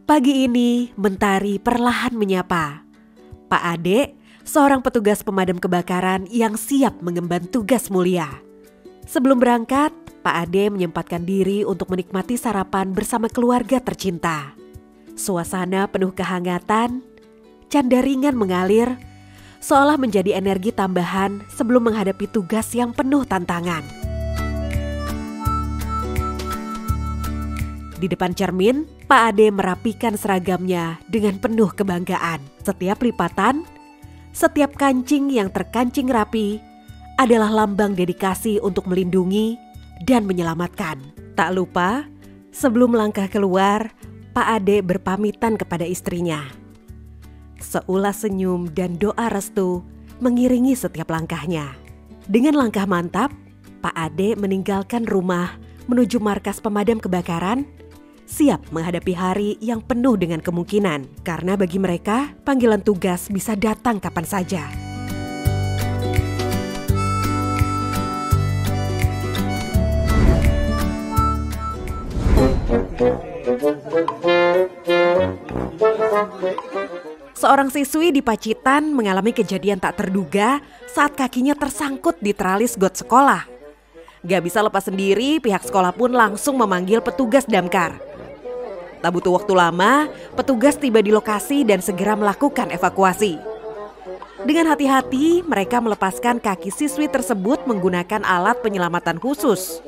Pagi ini, Mentari perlahan menyapa. Pak Ade, seorang petugas pemadam kebakaran yang siap mengemban tugas mulia. Sebelum berangkat, Pak Ade menyempatkan diri untuk menikmati sarapan bersama keluarga tercinta. Suasana penuh kehangatan, canda ringan mengalir, seolah menjadi energi tambahan sebelum menghadapi tugas yang penuh tantangan. Di depan cermin, Pak Ade merapikan seragamnya dengan penuh kebanggaan. Setiap lipatan, setiap kancing yang terkancing rapi adalah lambang dedikasi untuk melindungi dan menyelamatkan. Tak lupa, sebelum melangkah keluar, Pak Ade berpamitan kepada istrinya. Seulas senyum dan doa restu mengiringi setiap langkahnya. Dengan langkah mantap, Pak Ade meninggalkan rumah menuju markas pemadam kebakaran, siap menghadapi hari yang penuh dengan kemungkinan. Karena bagi mereka, panggilan tugas bisa datang kapan saja. Seorang siswi di Pacitan mengalami kejadian tak terduga saat kakinya tersangkut di teralis got sekolah. Gak bisa lepas sendiri, pihak sekolah pun langsung memanggil petugas damkar. Tak butuh waktu lama, petugas tiba di lokasi dan segera melakukan evakuasi. Dengan hati-hati, mereka melepaskan kaki siswi tersebut menggunakan alat penyelamatan khusus.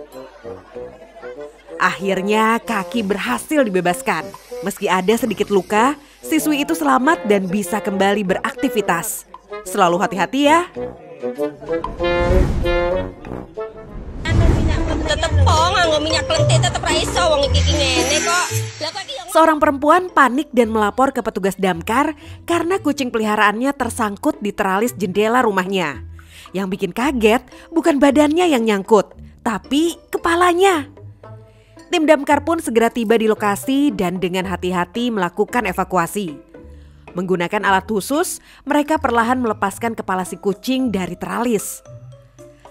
Akhirnya kaki berhasil dibebaskan. Meski ada sedikit luka, siswi itu selamat dan bisa kembali beraktivitas. Selalu hati-hati ya. Seorang perempuan panik dan melapor ke petugas damkar karena kucing peliharaannya tersangkut di teralis jendela rumahnya. Yang bikin kaget bukan badannya yang nyangkut, tapi kepalanya. Tim damkar pun segera tiba di lokasi dan dengan hati-hati melakukan evakuasi. Menggunakan alat khusus, mereka perlahan melepaskan kepala si kucing dari teralis.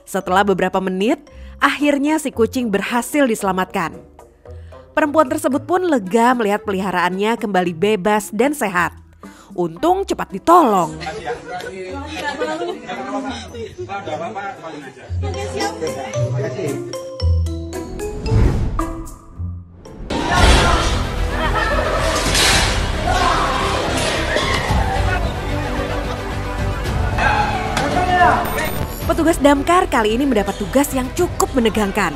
Setelah beberapa menit, akhirnya si kucing berhasil diselamatkan. Perempuan tersebut pun lega melihat peliharaannya kembali bebas dan sehat. Untung cepat ditolong. Petugas damkar kali ini mendapat tugas yang cukup menegangkan.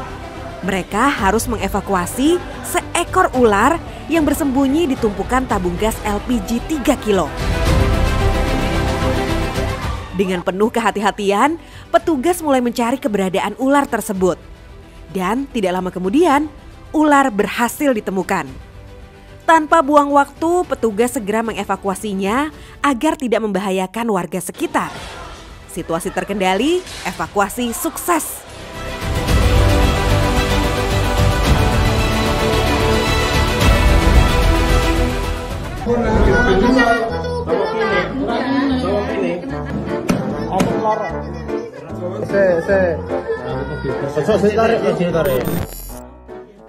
Mereka harus mengevakuasi seekor ular yang bersembunyi di tumpukan tabung gas LPG 3 kilo. Dengan penuh kehati-hatian, petugas mulai mencari keberadaan ular tersebut. Dan tidak lama kemudian, ular berhasil ditemukan. Tanpa buang waktu, petugas segera mengevakuasinya agar tidak membahayakan warga sekitar. Situasi terkendali, evakuasi sukses.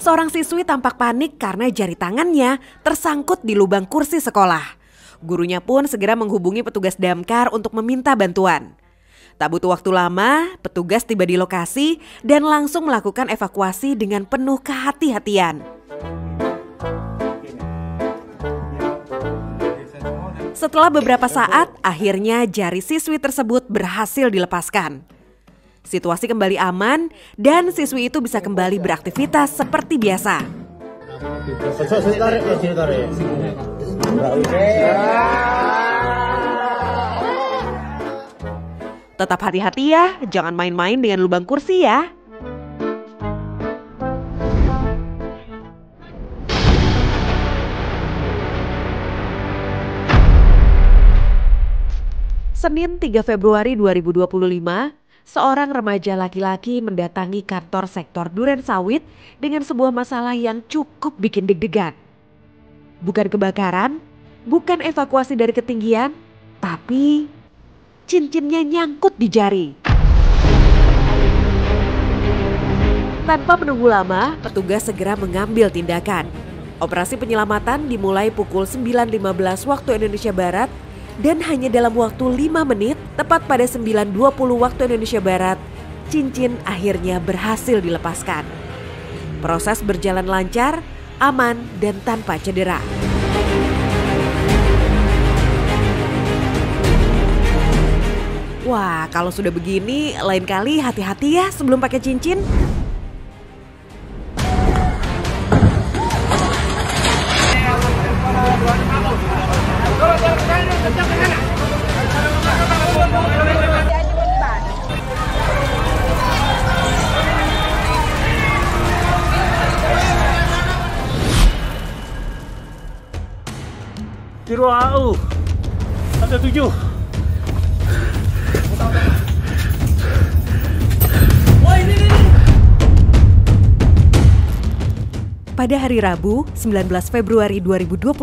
Seorang siswi tampak panik karena jari tangannya tersangkut di lubang kursi sekolah. Gurunya pun segera menghubungi petugas damkar untuk meminta bantuan. Tak butuh waktu lama, petugas tiba di lokasi dan langsung melakukan evakuasi dengan penuh kehati-hatian. Setelah beberapa saat, akhirnya jari siswi tersebut berhasil dilepaskan. Situasi kembali aman dan siswi itu bisa kembali beraktivitas seperti biasa. Tetap hati-hati ya, jangan main-main dengan lubang kursi ya. Senin 3 Februari 2025, seorang remaja laki-laki mendatangi kantor sektor Duren Sawit dengan sebuah masalah yang cukup bikin deg-degan. Bukan kebakaran, bukan evakuasi dari ketinggian, tapi cincinnya nyangkut di jari. Tanpa menunggu lama, petugas segera mengambil tindakan. Operasi penyelamatan dimulai pukul 9.15 waktu Indonesia Barat dan hanya dalam waktu 5 menit, tepat pada 9.20 waktu Indonesia Barat, cincin akhirnya berhasil dilepaskan. Proses berjalan lancar, aman, dan tanpa cedera. Wah, kalau sudah begini, lain kali hati-hati ya sebelum pakai cincin. Kiro AU ada 7. Pada hari Rabu, 19 Februari 2025,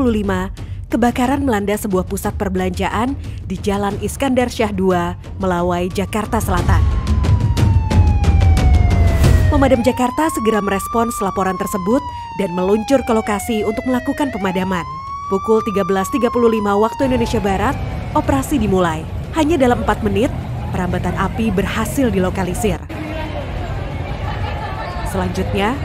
kebakaran melanda sebuah pusat perbelanjaan di Jalan Iskandar Syah 2, Melawai, Jakarta Selatan. Pemadam Jakarta segera merespons laporan tersebut dan meluncur ke lokasi untuk melakukan pemadaman. Pukul 13.35 waktu Indonesia Barat, operasi dimulai. Hanya dalam 4 menit, perambatan api berhasil dilokalisir. Selanjutnya,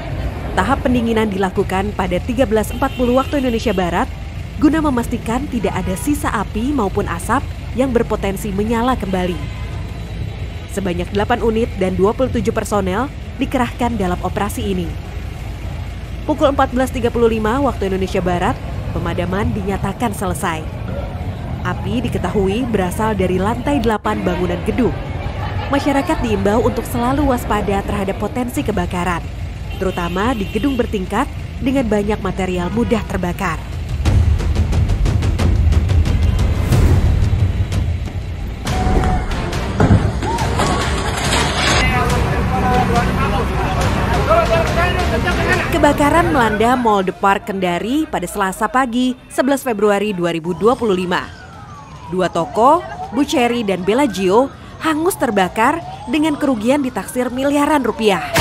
tahap pendinginan dilakukan pada 13.40 waktu Indonesia Barat guna memastikan tidak ada sisa api maupun asap yang berpotensi menyala kembali. Sebanyak 8 unit dan 27 personel dikerahkan dalam operasi ini. Pukul 14.35 waktu Indonesia Barat, pemadaman dinyatakan selesai. Api diketahui berasal dari lantai 8 bangunan gedung. Masyarakat diimbau untuk selalu waspada terhadap potensi kebakaran, terutama di gedung bertingkat dengan banyak material mudah terbakar. Kebakaran melanda Mall The Park Kendari pada Selasa pagi 11 Februari 2025. 2 toko, Buceri dan Bellagio, hangus terbakar dengan kerugian ditaksir miliaran rupiah.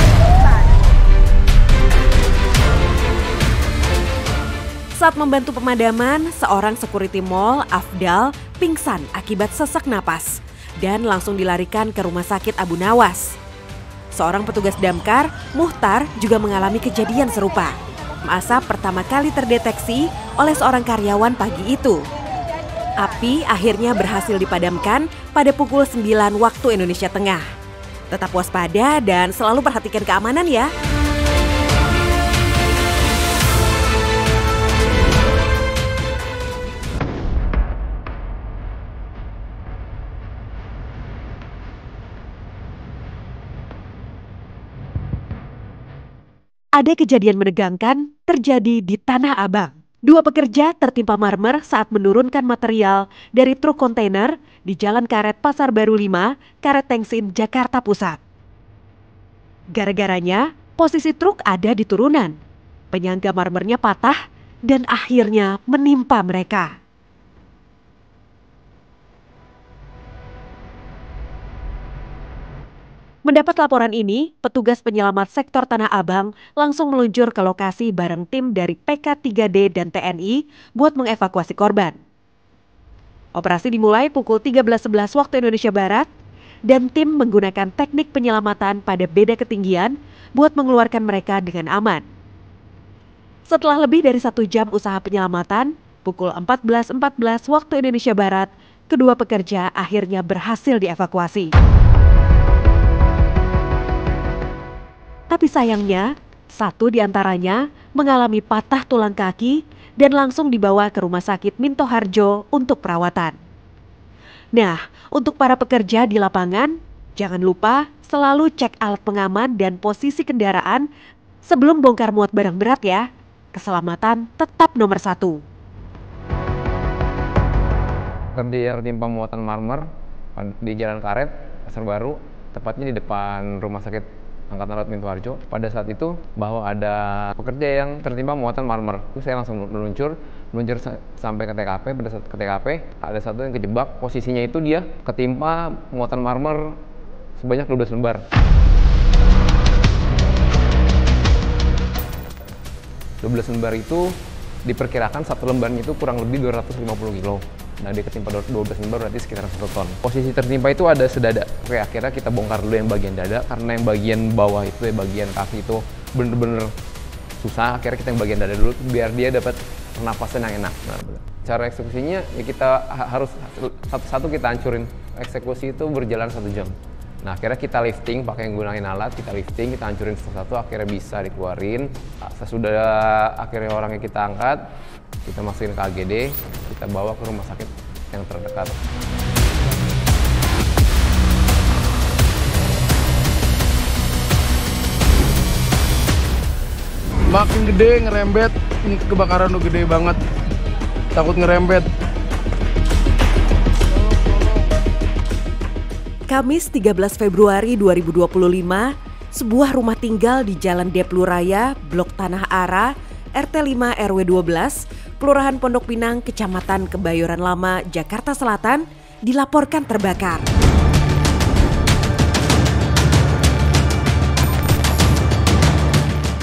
Saat membantu pemadaman, seorang security mall, Afdal, pingsan akibat sesak napas dan langsung dilarikan ke Rumah Sakit Abu Nawas. Seorang petugas damkar, Muhtar, juga mengalami kejadian serupa. Asap pertama kali terdeteksi oleh seorang karyawan pagi itu. Api akhirnya berhasil dipadamkan pada pukul 9 waktu Indonesia Tengah. Tetap waspada dan selalu perhatikan keamanan ya. Ada kejadian menegangkan terjadi di Tanah Abang. 2 pekerja tertimpa marmer saat menurunkan material dari truk kontainer di Jalan Karet Pasar Baru 5, Karet Tengsin, Jakarta Pusat. Gara-garanya, posisi truk ada di turunan. Penyangga marmernya patah dan akhirnya menimpa mereka. Mendapat laporan ini, petugas penyelamat sektor Tanah Abang langsung meluncur ke lokasi bareng tim dari PK3D dan TNI buat mengevakuasi korban. Operasi dimulai pukul 13.11 waktu Indonesia Barat dan tim menggunakan teknik penyelamatan pada beda ketinggian buat mengeluarkan mereka dengan aman. Setelah lebih dari 1 jam usaha penyelamatan, pukul 14.14 waktu Indonesia Barat, kedua pekerja akhirnya berhasil dievakuasi. Tapi sayangnya, 1 di antaranya mengalami patah tulang kaki dan langsung dibawa ke Rumah Sakit Minto Harjo untuk perawatan. Nah, untuk para pekerja di lapangan, jangan lupa selalu cek alat pengaman dan posisi kendaraan sebelum bongkar muat barang berat ya. Keselamatan tetap nomor 1. Tertimpa muatan marmer di Jalan Karet, Pasar Baru, tepatnya di depan Rumah Sakit Angkatan Laut Minto Harjo. Pada saat itu bahwa ada pekerja yang tertimpa muatan marmer. Terus saya langsung meluncur sampai ke TKP. Pada saat ke TKP ada satu yang kejebak, posisinya itu dia ketimpa muatan marmer sebanyak 12 lembar. 12 lembar itu diperkirakan satu lembarnya itu kurang lebih 250 kilo. Nah, dia ketimpa 12 lembar berarti sekitar 1 ton. Posisi tertimpa itu ada sedada. Oke, akhirnya kita bongkar dulu yang bagian dada, karena yang bagian bawah itu, ya bagian kaki itu bener-bener susah. Akhirnya kita yang bagian dada dulu, biar dia dapat pernapasan yang enak. Nah, cara eksekusinya, ya kita harus satu-satu kita hancurin. Eksekusi itu berjalan 1 jam. Nah, akhirnya kita lifting, pakai gunain alat, kita lifting, kita hancurin satu-satu, akhirnya bisa dikeluarin. Sesudah akhirnya orangnya kita angkat, kita masukin ke AGD, kita bawa ke rumah sakit yang terdekat. Makin gede ngerembet, ini kebakaran udah gede banget, takut ngerembet. Kamis 13 Februari 2025, sebuah rumah tinggal di Jalan Deplu Raya, Blok Tanah Ara, RT 5 RW 12, Kelurahan Pondok Pinang, Kecamatan Kebayoran Lama, Jakarta Selatan, dilaporkan terbakar.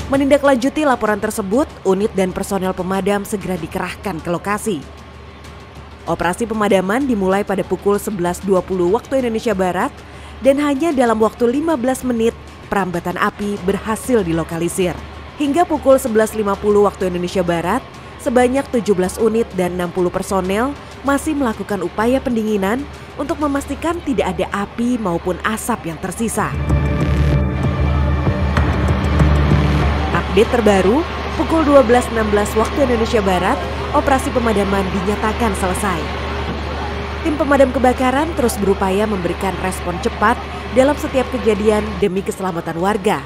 Menindaklanjuti laporan tersebut, unit dan personel pemadam segera dikerahkan ke lokasi. Operasi pemadaman dimulai pada pukul 11.20 waktu Indonesia Barat dan hanya dalam waktu 15 menit perambatan api berhasil dilokalisir. Hingga pukul 11.50 waktu Indonesia Barat, sebanyak 17 unit dan 60 personel masih melakukan upaya pendinginan untuk memastikan tidak ada api maupun asap yang tersisa. Update terbaru, pukul 12.16 waktu Indonesia Barat, operasi pemadaman dinyatakan selesai. Tim pemadam kebakaran terus berupaya memberikan respon cepat dalam setiap kejadian demi keselamatan warga.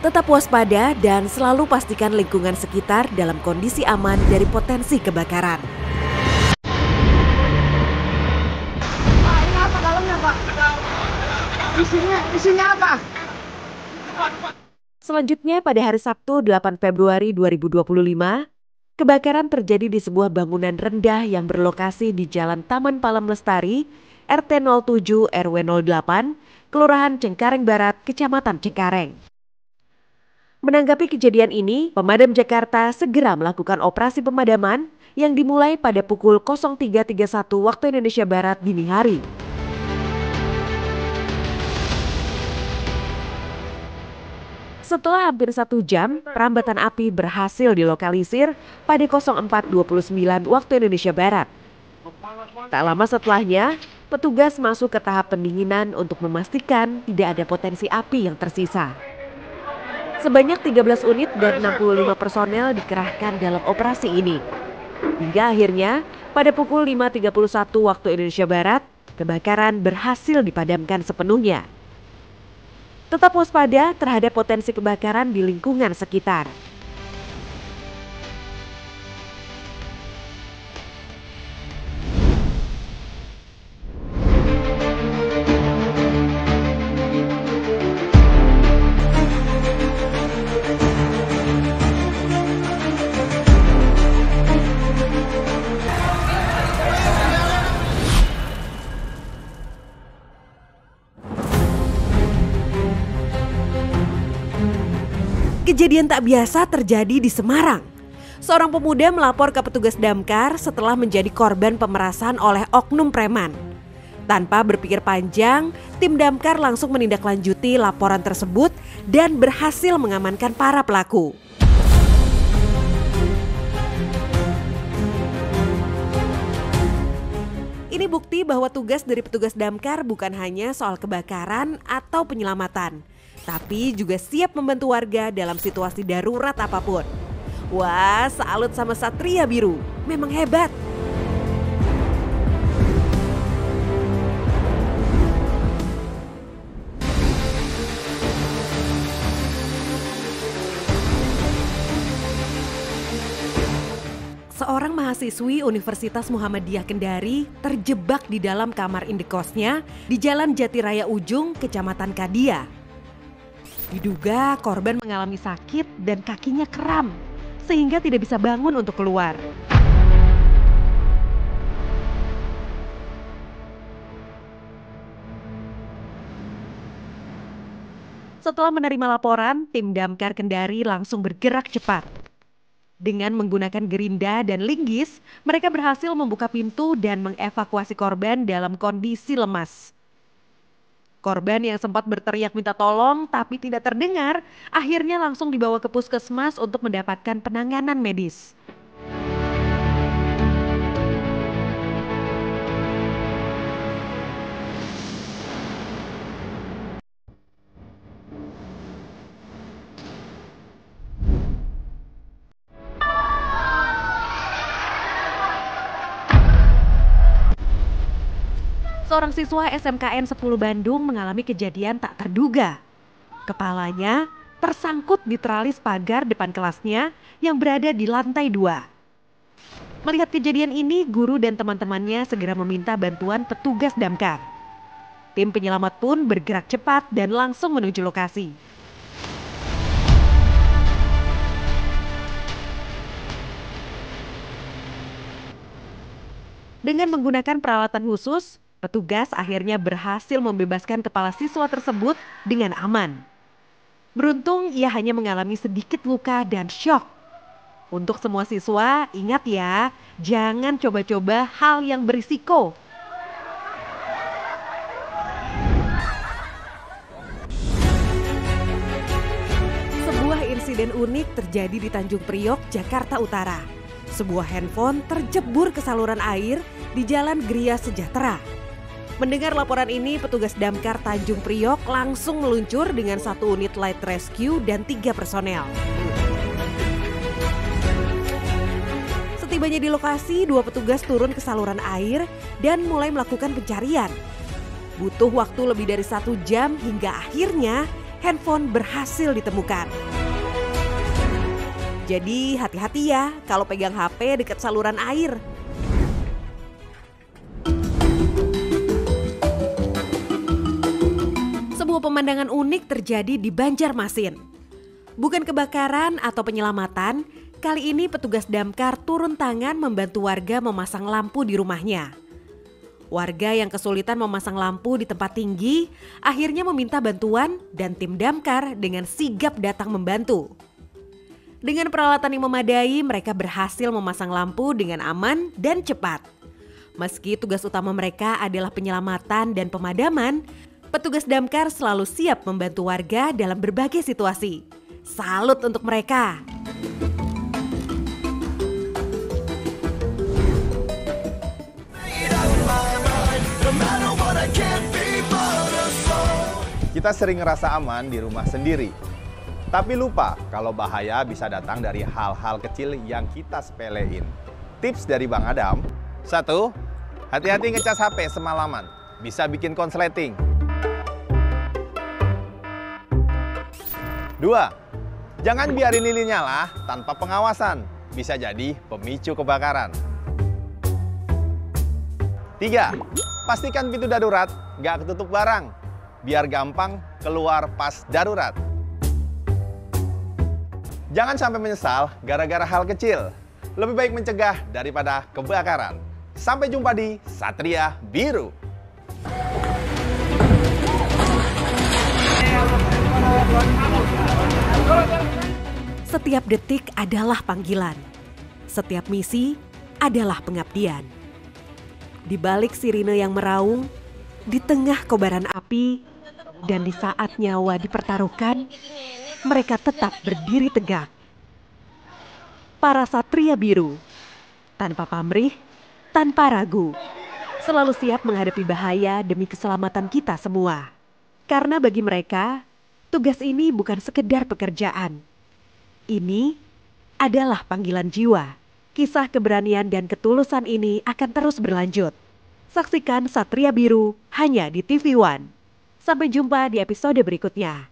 Tetap waspada dan selalu pastikan lingkungan sekitar dalam kondisi aman dari potensi kebakaran. Pak, ini apa dalamnya, Pak? Isinya apa? Selanjutnya pada hari Sabtu 8 Februari 2025, kebakaran terjadi di sebuah bangunan rendah yang berlokasi di Jalan Taman Palem Lestari, RT 07 RW 08, Kelurahan Cengkareng Barat, Kecamatan Cengkareng. Menanggapi kejadian ini, Pemadam Jakarta segera melakukan operasi pemadaman yang dimulai pada pukul 03.31 waktu Indonesia Barat dini hari. Setelah hampir 1 jam, perambatan api berhasil dilokalisir pada 04.29 waktu Indonesia Barat. Tak lama setelahnya, petugas masuk ke tahap pendinginan untuk memastikan tidak ada potensi api yang tersisa. Sebanyak 13 unit dan 65 personel dikerahkan dalam operasi ini. Hingga akhirnya, pada pukul 5.31 waktu Indonesia Barat, kebakaran berhasil dipadamkan sepenuhnya. Tetap waspada terhadap potensi kebakaran di lingkungan sekitar. Kejadian tak biasa terjadi di Semarang. Seorang pemuda melapor ke petugas damkar setelah menjadi korban pemerasan oleh oknum preman. Tanpa berpikir panjang, tim damkar langsung menindaklanjuti laporan tersebut dan berhasil mengamankan para pelaku. Ini bukti bahwa tugas dari petugas damkar bukan hanya soal kebakaran atau penyelamatan, tapi juga siap membantu warga dalam situasi darurat apapun. Wah, salut sama Satria Biru, memang hebat. Seorang mahasiswi Universitas Muhammadiyah Kendari terjebak di dalam kamar indekosnya di Jalan Jatiraya Ujung, Kecamatan Kadia. Diduga korban mengalami sakit dan kakinya kram, sehingga tidak bisa bangun untuk keluar. Setelah menerima laporan, tim damkar Kendari langsung bergerak cepat. Dengan menggunakan gerinda dan linggis, mereka berhasil membuka pintu dan mengevakuasi korban dalam kondisi lemas. Korban yang sempat berteriak minta tolong tapi tidak terdengar, akhirnya langsung dibawa ke puskesmas untuk mendapatkan penanganan medis. Seorang siswa SMKN 10 Bandung mengalami kejadian tak terduga. Kepalanya tersangkut di teralis pagar depan kelasnya yang berada di lantai 2. Melihat kejadian ini, guru dan teman-temannya segera meminta bantuan petugas damkar. Tim penyelamat pun bergerak cepat dan langsung menuju lokasi. Dengan menggunakan peralatan khusus, petugas akhirnya berhasil membebaskan kepala siswa tersebut dengan aman. Beruntung ia hanya mengalami sedikit luka dan syok. Untuk semua siswa, ingat ya, jangan coba-coba hal yang berisiko. Sebuah insiden unik terjadi di Tanjung Priok, Jakarta Utara. Sebuah handphone terjebur ke saluran air di Jalan Gria Sejahtera. Mendengar laporan ini, petugas damkar Tanjung Priok langsung meluncur dengan 1 unit light rescue dan 3 personel. Setibanya di lokasi, 2 petugas turun ke saluran air dan mulai melakukan pencarian. Butuh waktu lebih dari 1 jam hingga akhirnya handphone berhasil ditemukan. Jadi hati-hati ya kalau pegang HP dekat saluran air. Sebuah pemandangan unik terjadi di Banjarmasin. Bukan kebakaran atau penyelamatan, kali ini petugas damkar turun tangan membantu warga memasang lampu di rumahnya. Warga yang kesulitan memasang lampu di tempat tinggi akhirnya meminta bantuan dan tim damkar dengan sigap datang membantu. Dengan peralatan yang memadai, mereka berhasil memasang lampu dengan aman dan cepat. Meski tugas utama mereka adalah penyelamatan dan pemadaman, petugas damkar selalu siap membantu warga dalam berbagai situasi. Salut untuk mereka. Kita sering ngerasa aman di rumah sendiri. Tapi lupa kalau bahaya bisa datang dari hal-hal kecil yang kita sepelein. Tips dari Bang Adam. 1. Hati-hati ngecas HP semalaman. Bisa bikin konsleting. 2. Jangan biarin lilin nyala tanpa pengawasan. Bisa jadi pemicu kebakaran. 3. Pastikan pintu darurat nggak ketutup barang. Biar gampang keluar pas darurat. Jangan sampai menyesal gara-gara hal kecil. Lebih baik mencegah daripada kebakaran. Sampai jumpa di Satria Biru. Setiap detik adalah panggilan. Setiap misi adalah pengabdian. Di balik sirine yang meraung, di tengah kobaran api, dan di saat nyawa dipertaruhkan, mereka tetap berdiri tegak. Para Satria Biru, tanpa pamrih, tanpa ragu, selalu siap menghadapi bahaya demi keselamatan kita semua. Karena bagi mereka, tugas ini bukan sekedar pekerjaan. Ini adalah panggilan jiwa. Kisah keberanian dan ketulusan ini akan terus berlanjut. Saksikan Satria Biru hanya di TV One. Sampai jumpa di episode berikutnya.